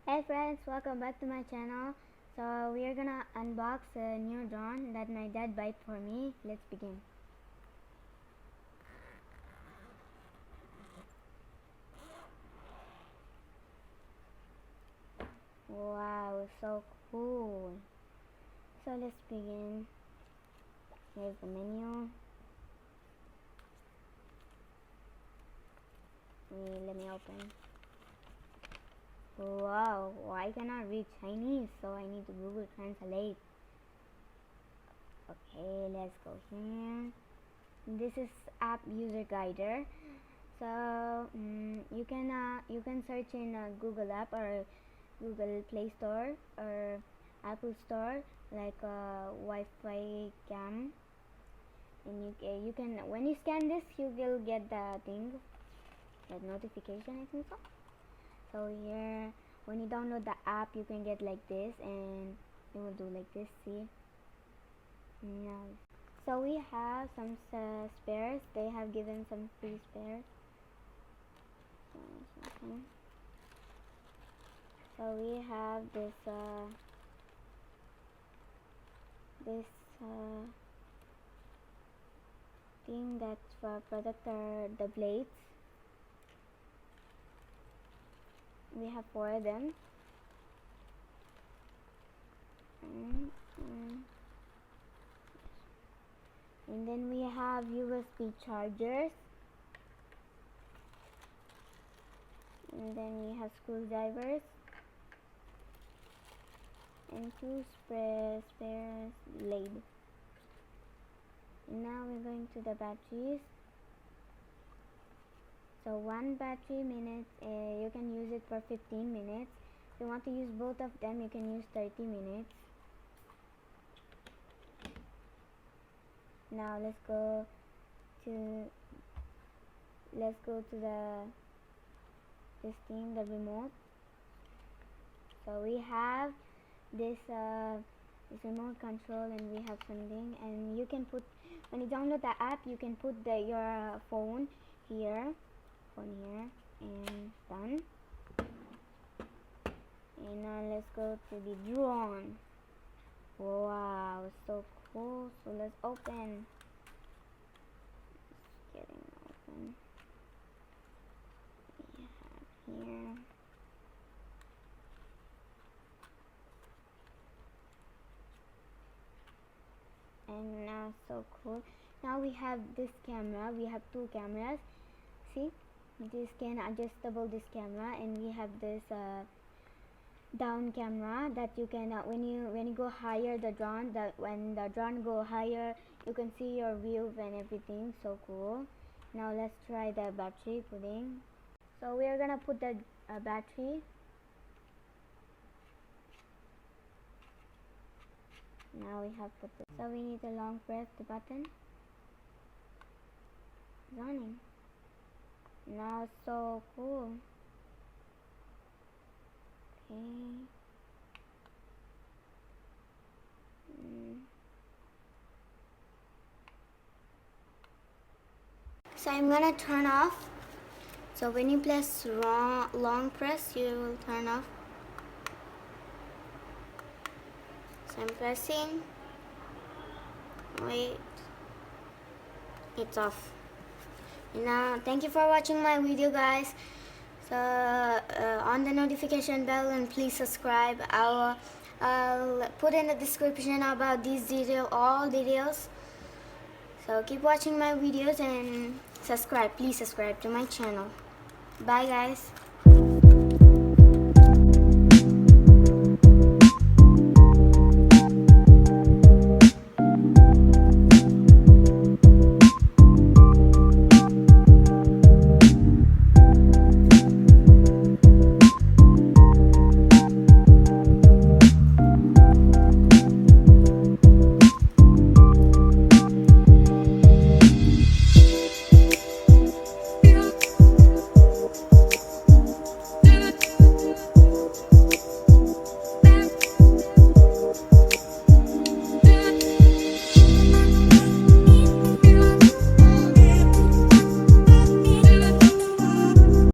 Hey friends, welcome back to my channel. So we are gonna unbox a new drone that my dad bought for me. Let's begin. Wow, so cool. So let's begin. Here's the menu. Let me open. Wow, I cannot read Chinese, so I need to Google Translate. Okay, let's go here. This is app user guider. So you can search in Google app or Google Play Store or Apple Store like Wi-Fi cam, and you can when you scan this you will get the thing, that notification, I think so. So here when you download the app you can get like this, and it will do like this. See now. So we have some spares. They have given some free spares. So we have this thing that's for protect the blades. We have 4 of them. And then we have USB chargers. And then we have screwdrivers and 2 spare blade. And now we're going to the batteries. So one battery minutes, you can use it for 15 minutes. If you want to use both of them, you can use 30 minutes. Now let's go to this thing, the remote. So we have this remote control, and we have something, and you can put, when you download the app, you can put your phone here, and done. And now let's go to the drone. Wow, so cool. So let's open. It's getting open. We have here. And now so cool. Now we have this camera. We have 2 cameras. See, this can adjustable, this camera, and we have this down camera that you can when you go higher the drone, that when the drone go higher you can see your view and everything. So cool. Now let's try the battery putting. So we are gonna put the battery. Now we have put so we need to long press the button. It's running. Now it's so cool. Okay. So I'm gonna turn off. So when you press long press, you will turn off. So I'm pressing. Wait. It's off. And now thank you for watching my video, guys. So on the notification bell, and please subscribe. I'll put in the description about these all details. So keep watching my videos and subscribe. Please subscribe to my channel. Bye guys.